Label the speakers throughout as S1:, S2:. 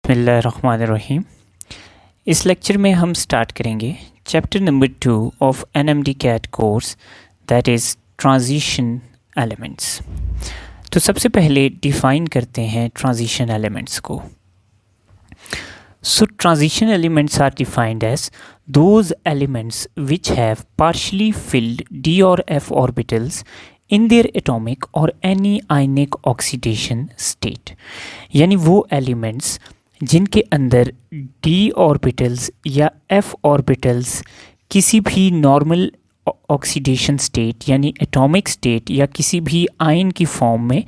S1: बिस्मिल्लाहिर्रहमानिर्रहीम। इस लेक्चर में हम स्टार्ट करेंगे chapter number 2 of NMD CAT course, that is transition elements. तो सबसे पहले डिफ़ाइन करते हैं ट्रांजिशन एलिमेंट्स को। So transition elements are defined as those elements which have partially filled d और f orbitals in their atomic और any ionic oxidation state. यानी वो एलिमेंट्स जिनके अंदर d ऑर्बिटल्स या f ऑर्बिटल्स किसी भी नॉर्मल ऑक्सीडेशन स्टेट यानी एटॉमिक स्टेट या किसी भी आयन की फॉर्म में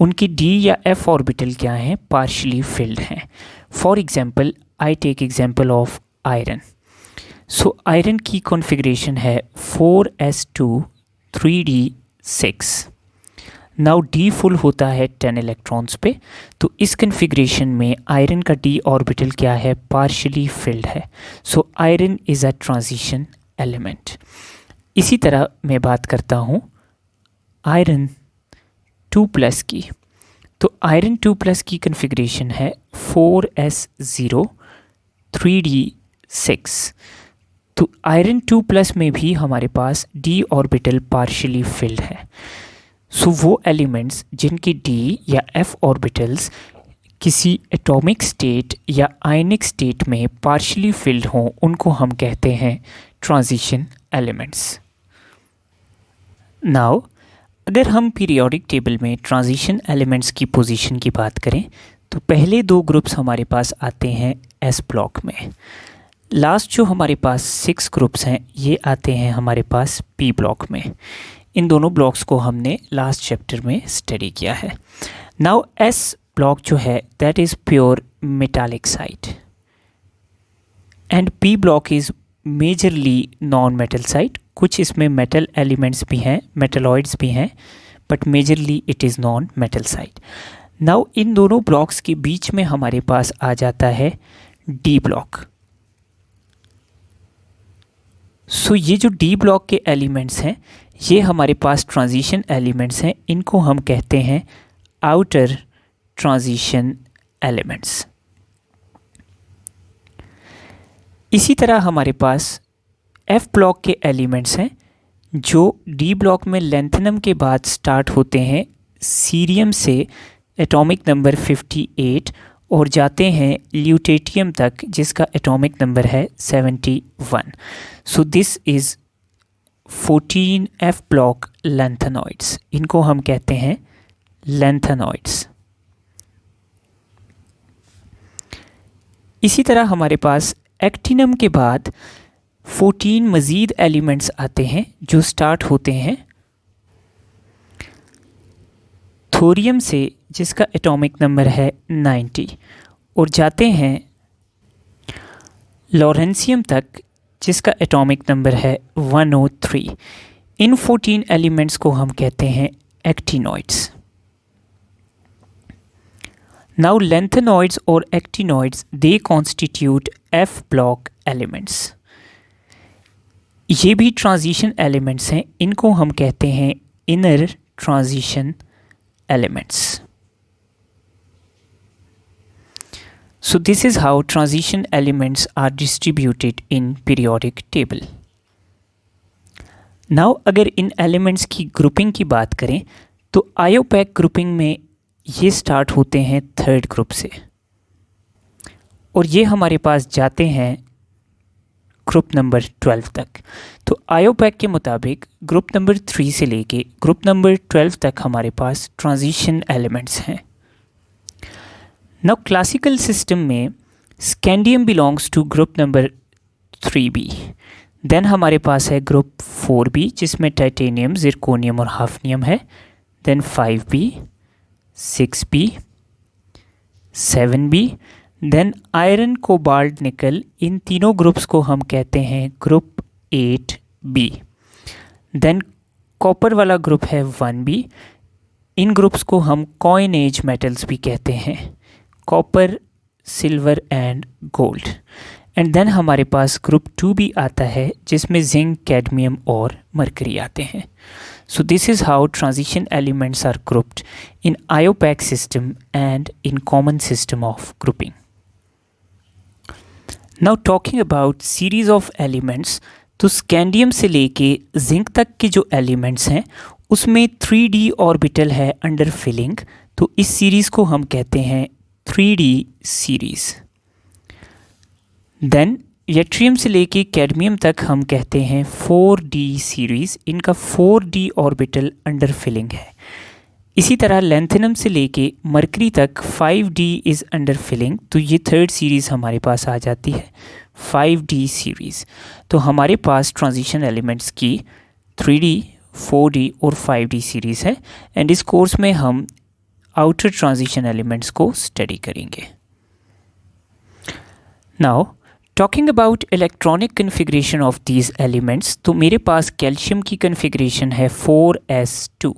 S1: उनकी d या f ऑर्बिटल क्या हैं, पार्शली फिल्ड हैं। For example I take example of iron. So iron की कॉन्फ़िगरेशन है 4s2 3d6। Now d full होता है 10 इलेक्ट्रॉन्स पे, तो इस कन्फिग्रेशन में आयरन का d ऑर्बिटल क्या है, पार्शली फिल्ड है। So iron is a transition element. इसी तरह मैं बात करता हूँ आयरन 2+ की। तो आयरन 2+ की कन्फिग्रेशन है 4s0 3d6। तो आयरन 2+ में भी हमारे पास d ऑर्बिटल पार्शली फिल्ड है। सो वो एलिमेंट्स जिनकी d या f ऑर्बिटल्स किसी एटॉमिक स्टेट या आयनिक स्टेट में पार्शली फिल्ड हों, उनको हम कहते हैं ट्रांजिशन एलिमेंट्स। नाउ अगर हम पीरियोडिक टेबल में ट्रांजिशन एलिमेंट्स की पोजीशन की बात करें तो पहले दो ग्रुप्स हमारे पास आते हैं एस ब्लॉक में। लास्ट जो हमारे पास 6 ग्रुप्स हैं ये आते हैं हमारे पास पी ब्लॉक में। इन दोनों ब्लॉक्स को हमने लास्ट चैप्टर में स्टडी किया है। नाउ एस ब्लॉक जो है that is pure metallic site and P block is majorly non metal site. कुछ इसमें मेटल एलिमेंट्स भी हैं, मेटलॉइड्स भी हैं, but majorly it is non metal site. Now in दोनों ब्लॉक्स के बीच में हमारे पास आ जाता है डी ब्लॉक। सो ये जो डी ब्लॉक के एलिमेंट्स हैं ये हमारे पास ट्रांजिशन एलिमेंट्स हैं। इनको हम कहते हैं आउटर ट्रांजिशन एलिमेंट्स। इसी तरह हमारे पास एफ ब्लॉक के एलिमेंट्स हैं जो डी ब्लॉक में लेंथनम के बाद स्टार्ट होते हैं सीरियम से एटॉमिक नंबर 58 और जाते हैं ल्यूटेटियम तक जिसका एटॉमिक नंबर है 71। सो this is 14 F block lanthanoids. इनको हम कहते हैं लेंथेनॉइड्स। इसी तरह हमारे पास एक्टिनम के बाद 14 मज़ीद एलिमेंट्स आते हैं जो स्टार्ट होते हैं थोरियम से जिसका एटॉमिक नंबर है 90 और जाते हैं लॉरेंसियम तक जिसका एटॉमिक नंबर है 103। इन 14 एलिमेंट्स को हम कहते हैं एक्टिनॉइड्स। नाउ लेंथेनॉइड्स और actinoids they constitute F block elements. ये भी ट्रांजिशन एलिमेंट्स हैं। इनको हम कहते हैं inner transition elements. So this is how transition elements are distributed in periodic table. Now अगर इन एलिमेंट्स की ग्रुपिंग की बात करें तो आयोपैक ग्रुपिंग में ये स्टार्ट होते हैं 3rd ग्रुप से और ये हमारे पास जाते हैं ग्रुप नंबर 12 तक। तो आयोपैक के मुताबिक ग्रुप नंबर 3 से लेके ग्रुप नंबर 12 तक हमारे पास ट्रांजिशन एलिमेंट्स हैं। नाउ क्लासिकल सिस्टम में scandium belongs to group number 3b। Then हमारे पास है ग्रुप 4b जिसमें टाइटेनियम, जिरकोनियम और हाफनियम है। Then 5b, 6b, 7b, then iron, cobalt, nickel. इन तीनों ग्रुप्स को हम कहते हैं ग्रुप 8b। देन कॉपर वाला ग्रुप है 1b। इन ग्रुप्स को हम कॉइन एज मेटल्स भी कहते हैं, copper, silver and gold. And then हमारे पास ग्रुप 2b आता है जिसमें जिंक, कैडमियम और मरकरी आते हैं। So this is how transition elements are grouped in IUPAC system and in common system of grouping. Now talking about series of elements, तो scandium से लेके जिंक तक के जो एलिमेंट्स हैं उसमें 3d ऑर्बिटल है अंडर फिलिंग, तो इस सीरीज़ को हम कहते हैं 3d सीरीज़। देन यट्रियम से लेके कैडमियम तक हम कहते हैं 4d सीरीज़, इनका 4d ऑर्बिटल अंडर फिलिंग है। इसी तरह लेंथेनम से लेके मरकरी तक 5d इज़ अंडर फिलिंग, तो ये थर्ड सीरीज़ हमारे पास आ जाती है 5d सीरीज़। तो हमारे पास ट्रांजिशन एलिमेंट्स की 3d, 4d और 5d सीरीज़ है, एंड इस कोर्स में हम आउटर ट्रांजिशन एलिमेंट्स को स्टडी करेंगे। Now talking about electronic configuration of these elements, तो मेरे पास कैल्शियम की कन्फिग्रेशन है 4s2।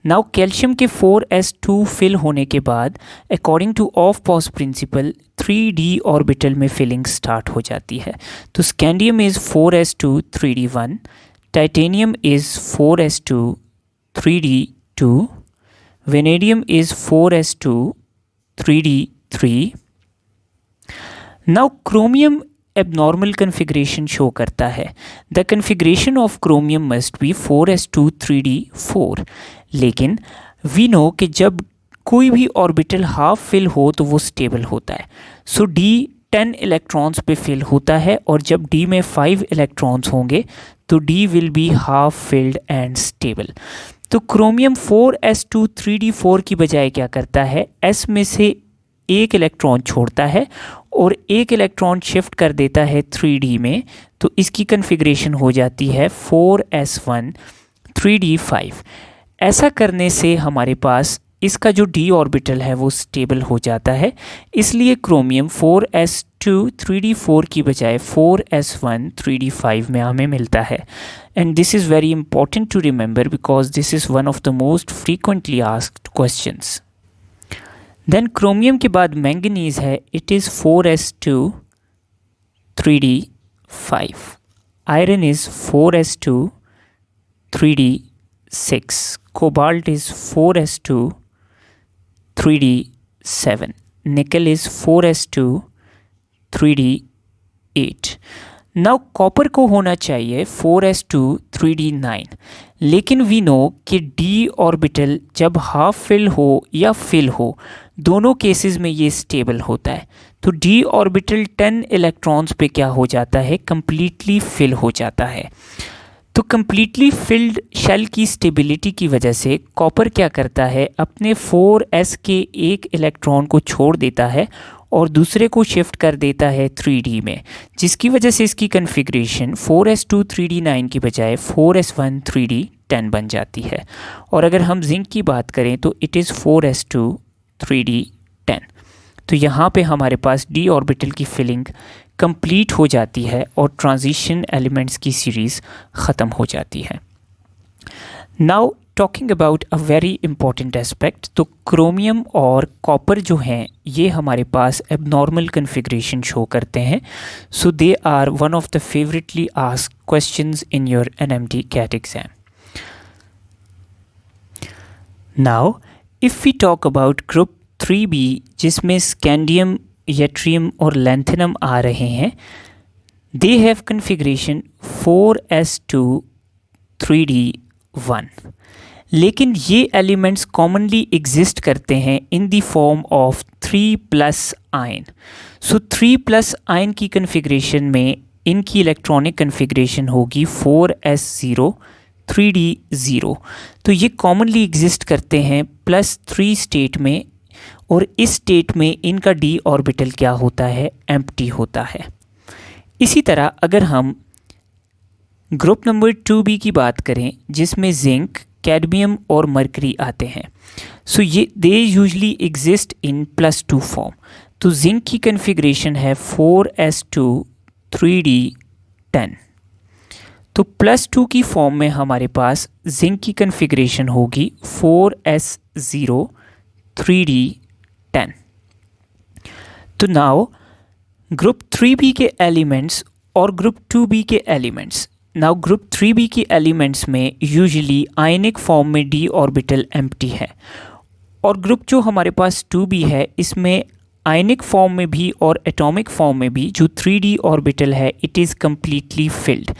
S1: नाउ कैल्शियम के 4s2 फिल होने के बाद according to aufbau principle 3d orbital में फिलिंग स्टार्ट हो जाती है। तो scandium is 4s2 3d1, titanium is 4s2 3d2, vanadium is 4s2 3d3। Now chromium abnormal configuration show करता है। The configuration of chromium must be 4s2 3d4, लेकिन we know कि जब कोई भी ऑर्बिटल हाफ फिल हो तो वो स्टेबल होता है। सो d 10 इलेक्ट्रॉन्स पे फिल होता है, और जब d में 5 इलेक्ट्रॉन्स होंगे तो d will be half filled and stable. तो क्रोमियम 4s2 3d4 की बजाय क्या करता है, s में से एक इलेक्ट्रॉन छोड़ता है और एक इलेक्ट्रॉन शिफ्ट कर देता है 3d में, तो इसकी कन्फिग्रेशन हो जाती है 4s1 3d5। ऐसा करने से हमारे पास इसका जो d ऑर्बिटल है वो स्टेबल हो जाता है, इसलिए क्रोमियम 4s2 3d4 की बजाय 4s1 3d5 में हमें मिलता है। And this is very important to remember because this is one of the most frequently asked questions. Then chromium के बाद मैंगनीज है, it is 4s2 3d5। Iron is 4s2 3d6। Cobalt is 4s2 3d7। निकल is 4s2 3d8। Now copper को होना चाहिए 4s2 3d9, लेकिन we know कि d orbital जब हाफ फिल हो या फिल हो दोनों केसेस में ये स्टेबल होता है। तो d ऑर्बिटल 10 इलेक्ट्रॉन्स पे क्या हो जाता है, कंप्लीटली फिल हो जाता है। तो कंप्लीटली फिल्ड शेल की स्टेबिलिटी की वजह से कॉपर क्या करता है, अपने 4s के एक इलेक्ट्रॉन को छोड़ देता है और दूसरे को शिफ्ट कर देता है 3d में, जिसकी वजह से इसकी कन्फिग्रेशन 4s2 3d9 की बजाय 4s1 3d10 बन जाती है। और अगर हम जिंक की बात करें तो इट इज़ 4s2 3d10। तो यहाँ पे हमारे पास d ऑर्बिटल की फिलिंग कंप्लीट हो जाती है और ट्रांजिशन एलिमेंट्स की सीरीज़ ख़त्म हो जाती है। Now talking about a very important aspect, तो क्रोमियम और कॉपर जो हैं ये हमारे पास एबनॉर्मल कन्फिग्रेशन शो करते हैं। So they are one of the favouritely asked questions in your NMD CAT exam. Now if we talk about group 3b जिसमें scandium, yttrium और लेंथेनम आ रहे हैं, they have configuration 4s2 3d1, लेकिन ये elements commonly exist करते हैं in the form of 3+ ion. So 3+ ion की कन्फिग्रेशन में इनकी इलेक्ट्रॉनिक कन्फिग्रेशन होगी 4s0 3d0। तो ये कॉमनली एग्जिस्ट करते हैं +3 स्टेट में, और इस स्टेट में इनका d ऑर्बिटल क्या होता है, एम्प्टी होता है। इसी तरह अगर हम ग्रुप नंबर 2b की बात करें जिसमें जिंक, कैडमियम और मरकरी आते हैं, सो ये they usually exist in +2 form. तो जिंक की कन्फिग्रेशन है 4s2 3d10। तो +2 की फॉर्म में हमारे पास जिंक की कन्फिग्रेशन होगी 4s0 3d10। तो नाउ ग्रुप 3b के एलिमेंट्स और ग्रुप 2b के एलिमेंट्स, नाउ ग्रुप 3b के एलिमेंट्स में यूजुअली आयनिक फॉर्म में d ऑर्बिटल एम्प्टी है, और ग्रुप जो हमारे पास 2b है इसमें आयनिक फॉर्म में भी और एटॉमिक फॉर्म में भी जो 3D ऑर्बिटल है इट इज़ कम्प्लीटली फिल्ड।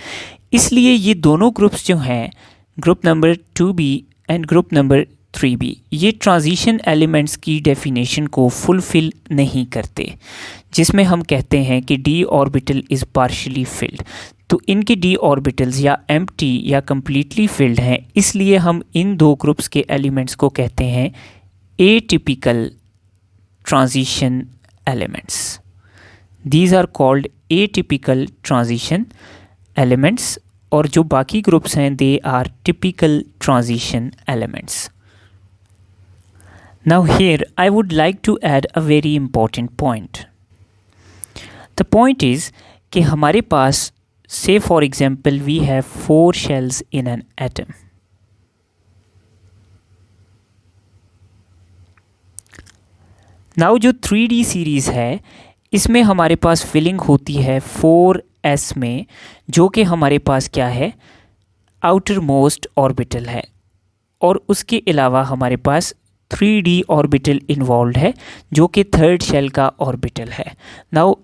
S1: इसलिए ये दोनों ग्रुप्स जो हैं, group number 2b and group number 3b, ये ट्रांजिशन एलिमेंट्स की डेफिनेशन को फुलफिल नहीं करते, जिसमें हम कहते हैं कि d orbital is partially field. तो इनके d ऑर्बिटल्स या एम्प्टी या कम्प्लीटली फिल्ड हैं, इसलिए हम इन दो ग्रुप्स के एलिमेंट्स को कहते हैं atypical transition elements. These are called atypical transition elements, और जो बाकी ग्रुप्स हैं they are typical transition elements. Now here I would like to add a very important point. The point is कि हमारे पास say for example we have 4 shells in an atom. Now जो 3D series है इसमें हमारे पास filling होती है 4s में, जो कि हमारे पास क्या है, आउटर मोस्ट ऑर्बिटल है, और उसके अलावा हमारे पास 3D ऑर्बिटल इन्वॉल्व है जो कि थर्ड शेल का ऑर्बिटल है। नाउ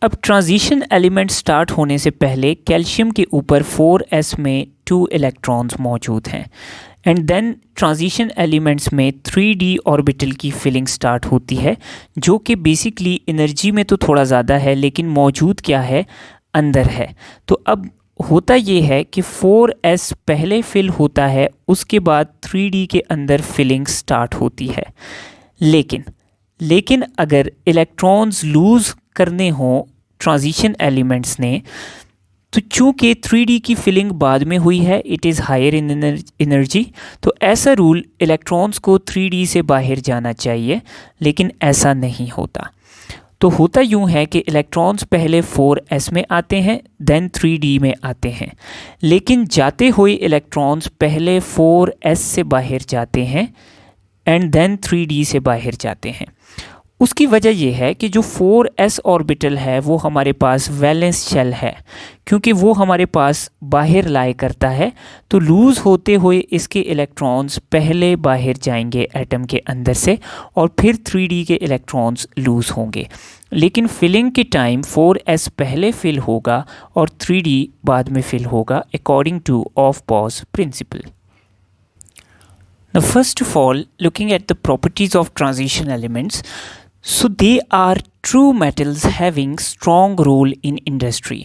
S1: अब ट्रांजिशन एलिमेंट स्टार्ट होने से पहले कैल्शियम के ऊपर 4s में 2 इलेक्ट्रॉन्स मौजूद हैं, एंड देन ट्रांजिशन एलिमेंट्स में 3D ऑर्बिटल की फिलिंग स्टार्ट होती है, जो कि बेसिकली एनर्जी में तो थोड़ा ज़्यादा है लेकिन मौजूद क्या है, अंदर है। तो अब होता ये है कि 4s पहले फिल होता है, उसके बाद 3D के अंदर फिलिंग स्टार्ट होती है। लेकिन अगर इलेक्ट्रॉन्स लूज़ करने हों ट्रांजिशन एलिमेंट्स ने, तो चूँकि 3D की फिलिंग बाद में हुई है, it is higher in energy, तो ऐसा रूल इलेक्ट्रॉन्स को 3D से बाहर जाना चाहिए, लेकिन ऐसा नहीं होता। तो होता यूँ है कि इलेक्ट्रॉन्स पहले 4s में आते हैं देन 3D में आते हैं, लेकिन जाते हुए इलेक्ट्रॉन्स पहले 4s से बाहर जाते हैं एंड देन 3D से बाहर जाते हैं। उसकी वजह यह है कि जो 4s ऑर्बिटल है वो हमारे पास वैलेंस शेल है, क्योंकि वो हमारे पास बाहर लाए करता है, तो लूज़ होते हुए इसके इलेक्ट्रॉन्स पहले बाहर जाएंगे एटम के अंदर से और फिर 3D के इलेक्ट्रॉन्स लूज़ होंगे। लेकिन फिलिंग के टाइम 4s पहले फिल होगा और 3D बाद में फिल होगा according to aufbau principle. Now first of all, looking at the properties of transition elements, so they are true metals having strong role in industry.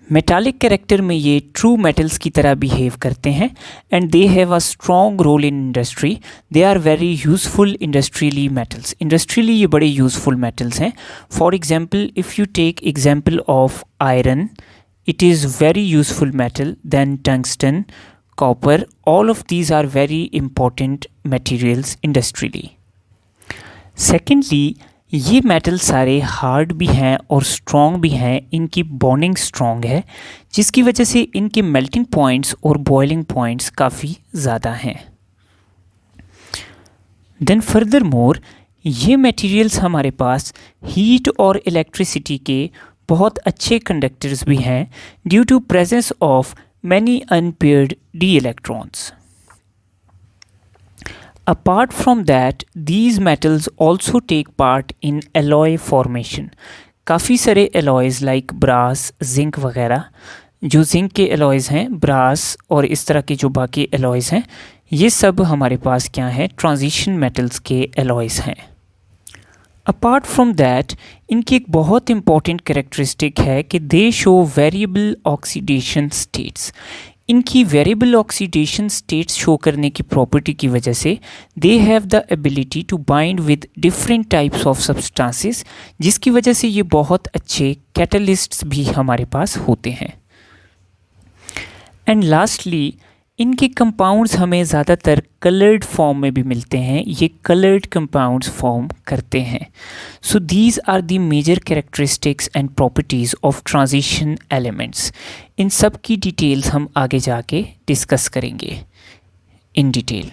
S1: Metallic character में ये true metals की तरह behave करते हैं and they have a strong role in industry. They are very useful industrially metals. Industrially ये बड़े useful metals हैं। For example if you take example of iron, it is very useful metal, then tungsten, copper, all of these are very important materials industrially. Secondly, ये metal सारे hard भी हैं और strong भी हैं, इनकी बॉन्डिंग स्ट्रॉन्ग है, जिसकी वजह से इनके मेल्टिंग पॉइंट्स और बॉइलिंग पॉइंट्स काफ़ी ज़्यादा हैं। देन फर्दर मोर, ये मटेरियल्स हमारे पास हीट और इलेक्ट्रिसिटी के बहुत अच्छे कंडक्टर्स भी हैं due to presence of many unpaired d electrons. Apart from that, these metals also take part in alloy formation. काफ़ी सारे alloys like brass, zinc वगैरह, जो zinc के alloys हैं, brass और इस तरह के जो बाकी alloys हैं, ये सब हमारे पास क्या है, transition metals के alloys हैं। अपार्ट फ्रॉम दैट, इनकी एक बहुत इंपॉर्टेंट कैरेक्टरिस्टिक है कि they show variable oxidation states. इनकी वेरिएबल ऑक्सीडेशन स्टेट्स शो करने की प्रॉपर्टी की वजह से they have the ability to bind with different types of substances, जिसकी वजह से ये बहुत अच्छे कैटलिस्ट्स भी हमारे पास होते हैं। एंड लास्टली, इनके कंपाउंड्स हमें ज़्यादातर कलर्ड फॉर्म में भी मिलते हैं, ये कलर्ड कंपाउंड्स फॉर्म करते हैं। So these are the major characteristics and properties of transition elements. इन सब की डिटेल्स हम आगे जाके डिस्कस करेंगे इन डिटेल।